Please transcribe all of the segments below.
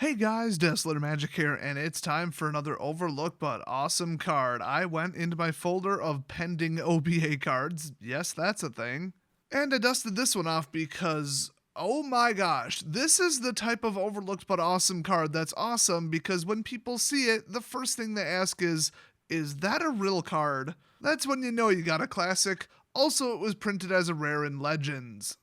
Hey guys, Desolate Magic here, and it's time for another overlooked but awesome card. I went into my folder of pending OBA cards. Yes, that's a thing. And I dusted this one off because, oh my gosh, this is the type of overlooked but awesome card that's awesome because when people see it, the first thing they ask is that a real card? That's when you know you got a classic. Also, it was printed as a rare in Legends.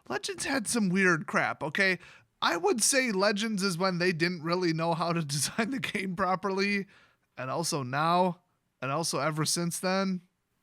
Legends had some weird crap, okay? I would say Legends is when they didn't really know how to design the game properly, and also now, and also ever since then.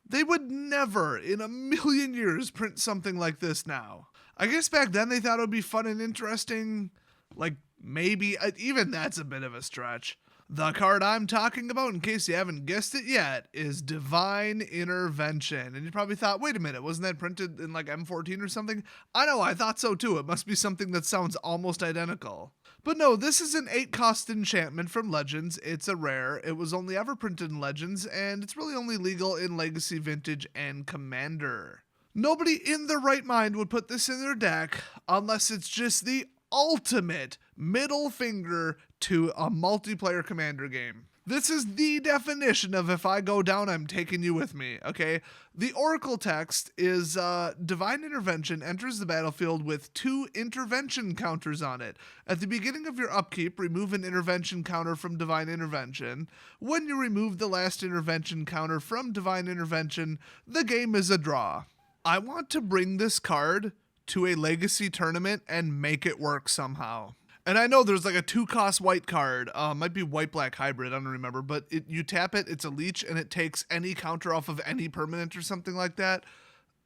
They would never in a million years print something like this now. I guess back then they thought it would be fun and interesting. Like, maybe, even that's a bit of a stretch. The card I'm talking about, in case you haven't guessed it yet, is Divine Intervention. And you probably thought, wait a minute, wasn't that printed in like M14 or something? I know, I thought so too. It must be something that sounds almost identical. But no, this is an 8-cost enchantment from Legends. It's a rare. It was only ever printed in Legends, and it's really only legal in Legacy, Vintage, and Commander. Nobody in their right mind would put this in their deck unless it's just the ultimate middle finger to a multiplayer Commander game. This is the definition of if I go down, I'm taking you with me, okay? The Oracle text is Divine Intervention enters the battlefield with 2 intervention counters on it. At the beginning of your upkeep, remove an intervention counter from Divine Intervention. When you remove the last intervention counter from Divine Intervention, the game is a draw. I want to bring this card to a Legacy tournament and make it work somehow. And I know there's like a 2-cost white card, might be white-black hybrid, I don't remember, but you tap it, it's a leech, and it takes any counter off of any permanent or something like that.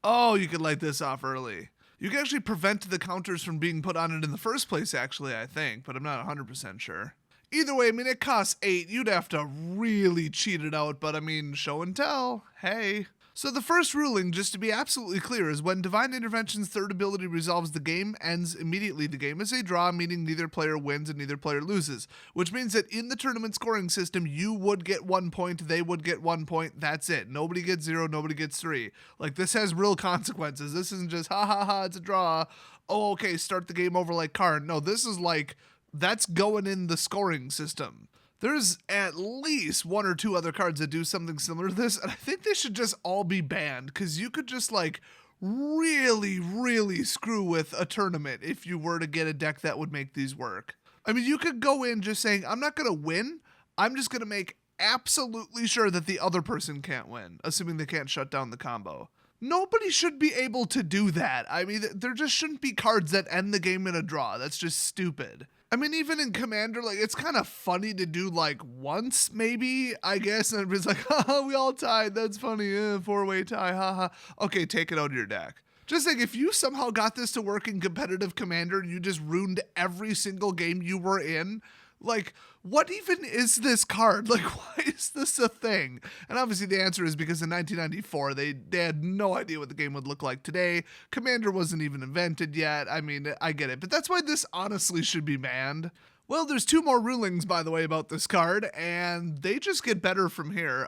Oh, you could light this off early. You can actually prevent the counters from being put on it in the first place, actually, I think, but I'm not 100% sure. Either way, I mean, it costs 8, you'd have to really cheat it out, but I mean, show and tell, hey. So the first ruling, just to be absolutely clear, is when Divine Intervention's third ability resolves the game, ends immediately. The game is a draw, meaning neither player wins and neither player loses, which means that in the tournament scoring system, you would get 1 point, they would get 1 point, that's it. Nobody gets 0, nobody gets 3. Like, this has real consequences. This isn't just, ha ha ha, it's a draw. Oh, okay, start the game over like Karn. No, this is like, that's going in the scoring system. There's at least 1 or 2 other cards that do something similar to this, and I think they should just all be banned, because you could just, like, really screw with a tournament if you were to get a deck that would make these work. I mean, you could go in just saying, I'm not going to win, I'm just going to make absolutely sure that the other person can't win, assuming they can't shut down the combo. Nobody should be able to do that. I mean, there just shouldn't be cards that end the game in a draw. That's just stupid. I mean, even in Commander, like, it's kind of funny to do, like, once, maybe, I guess, and it's like, haha, we all tied, that's funny, 4-way tie, haha. Okay, take it out of your deck. Just think, if you somehow got this to work in competitive Commander and you just ruined every single game you were in, like, what even is this card? Like, why is this a thing? And obviously the answer is because in 1994, they had no idea what the game would look like today. Commander wasn't even invented yet. I mean, I get it. But that's why this honestly should be banned. Well, there's 2 more rulings, by the way, about this card, and they just get better from here.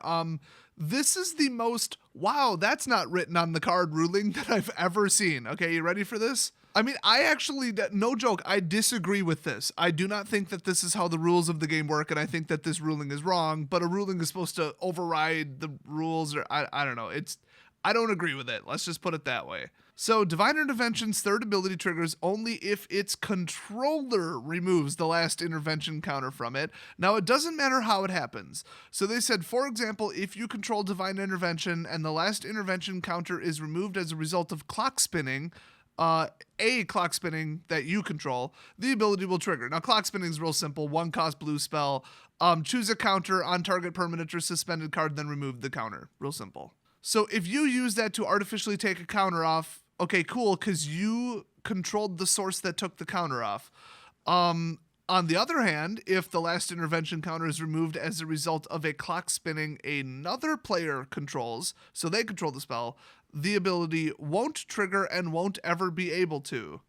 This is the most, wow, that's not written on the card ruling that I've ever seen. Okay, you ready for this? I mean, I actually, no joke, I disagree with this. I do not think that this is how the rules of the game work, and I think that this ruling is wrong, but a ruling is supposed to override the rules, or I don't know. I don't agree with it. Let's just put it that way. So, Divine Intervention's third ability triggers only if its controller removes the last intervention counter from it. Now, it doesn't matter how it happens. So they said, for example, if you control Divine Intervention and the last intervention counter is removed as a result of clock spinning, a clock spinning that you control, the ability will trigger. Now, clock spinning is real simple. 1-cost blue spell. Choose a counter on target permanent or suspended card, then remove the counter. Real simple. So if you use that to artificially take a counter off, okay, cool, because you controlled the source that took the counter off. On the other hand, if the last intervention counter is removed as a result of a clock spinning another player controls, so they control the spell, the ability won't trigger and won't ever be able to.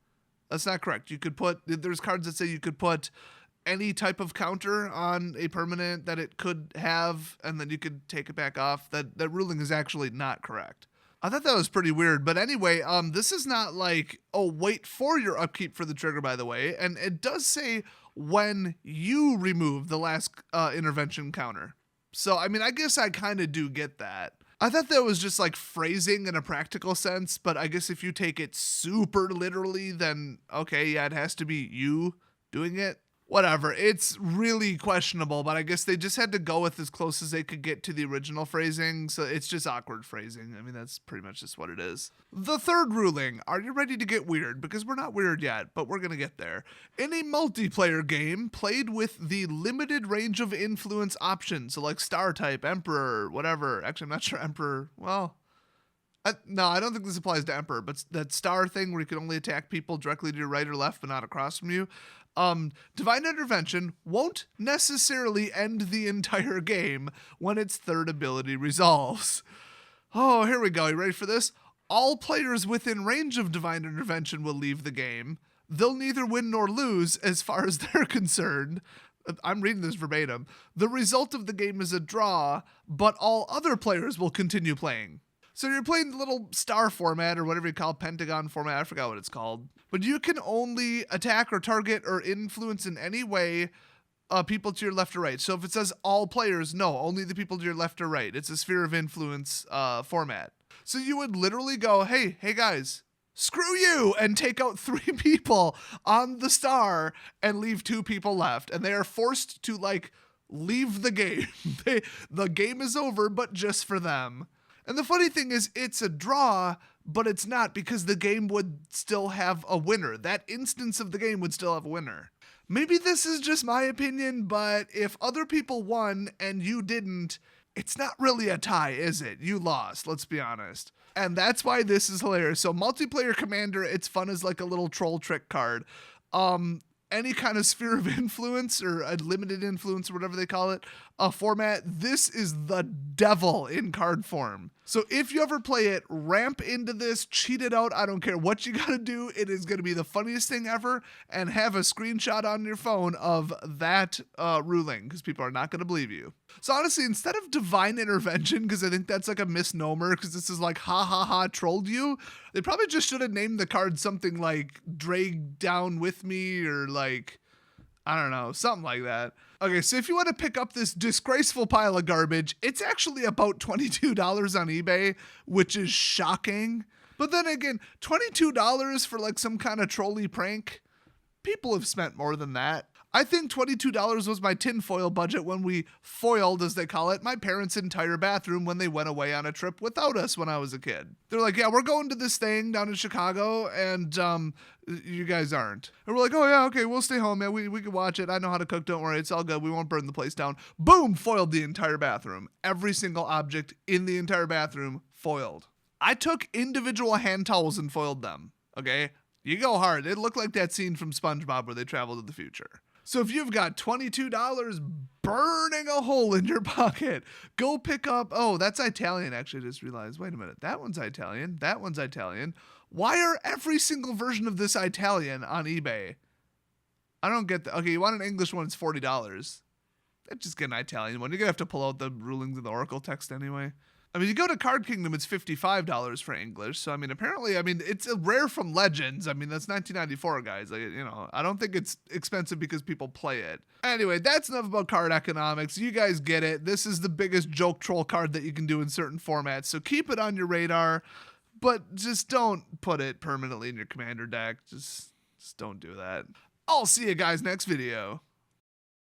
That's not correct. There's cards that say you could put any type of counter on a permanent that it could have, and then you could take it back off. That ruling is actually not correct. I thought that was pretty weird, but anyway, this is not like, oh, wait for your upkeep for the trigger, by the way, and it does say when you remove the last intervention counter. So, I mean, I guess I kind of do get that. I thought that was just like phrasing in a practical sense, but I guess if you take it super literally, then okay, yeah, it has to be you doing it. Whatever, it's really questionable, but I guess they just had to go with as close as they could get to the original phrasing, so it's just awkward phrasing. I mean, that's pretty much just what it is. The third ruling, are you ready to get weird? Because we're not weird yet, but we're gonna get there. In a multiplayer game played with the limited range of influence options, so like star type, emperor, whatever. Actually, I'm not sure emperor, well, no, I don't think this applies to emperor, but that star thing where you can only attack people directly to your right or left, but not across from you. Divine Intervention won't necessarily end the entire game when its third ability resolves. Oh, here we go. You ready for this? All players within range of Divine Intervention will leave the game. They'll neither win nor lose as far as they're concerned. I'm reading this verbatim. The result of the game is a draw, but all other players will continue playing. So you're playing the little star format or whatever you call it, pentagon format, I forgot what it's called. But you can only attack or target or influence in any way people to your left or right. So if it says all players, no, only the people to your left or right. It's a sphere of influence format. So you would literally go, hey guys, screw you, and take out 3 people on the star and leave 2 people left. And they are forced to leave the game. The game is over, but just for them. And the funny thing is, it's a draw, but it's not, because the game would still have a winner. That instance of the game would still have a winner. Maybe this is just my opinion, but if other people won and you didn't, it's not really a tie, is it? You lost, let's be honest. And that's why this is hilarious. So multiplayer commander, it's fun as like a little troll trick card. Any kind of sphere of influence or a limited influence or whatever they call it, a format, this is the devil in card form. So if you ever play it, ramp into this, cheat it out, I don't care what you gotta do, it is gonna be the funniest thing ever, and have a screenshot on your phone of that ruling, because people are not gonna believe you. So honestly, instead of Divine Intervention, because I think that's like a misnomer, because this is like, ha ha ha, trolled you, they probably just should have named the card something like Drag Down With Me, or like, I don't know, something like that. Okay, so if you want to pick up this disgraceful pile of garbage, it's actually about $22 on eBay, which is shocking. But then again, $22 for like some kind of trolley prank? People have spent more than that. I think $22 was my tinfoil budget when we foiled, as they call it, my parents' entire bathroom when they went away on a trip without us when I was a kid. They're like, yeah, we're going to this thing down in Chicago, and you guys aren't. And we're like, oh yeah, okay, we'll stay home, man. We can watch it. I know how to cook, don't worry. It's all good. We won't burn the place down. Boom, foiled the entire bathroom. Every single object in the entire bathroom foiled. I took individual hand towels and foiled them, okay? You go hard. It looked like that scene from SpongeBob where they travel to the future. So if you've got $22 burning a hole in your pocket, go pick up, oh, that's Italian, actually, I just realized. Wait a minute, that one's Italian, that one's Italian. Why are every single version of this Italian on eBay? I don't get that. Okay, you want an English one, it's $40. Just get an Italian one. You're gonna have to pull out the rulings in the Oracle text anyway. I mean, you go to Card Kingdom, it's $55 for English. So, I mean, apparently, it's a rare from Legends. I mean, that's 1994, guys. I don't think it's expensive because people play it. Anyway, that's enough about card economics. You guys get it. This is the biggest joke troll card that you can do in certain formats. So keep it on your radar, but just don't put it permanently in your commander deck. Just don't do that. I'll see you guys next video.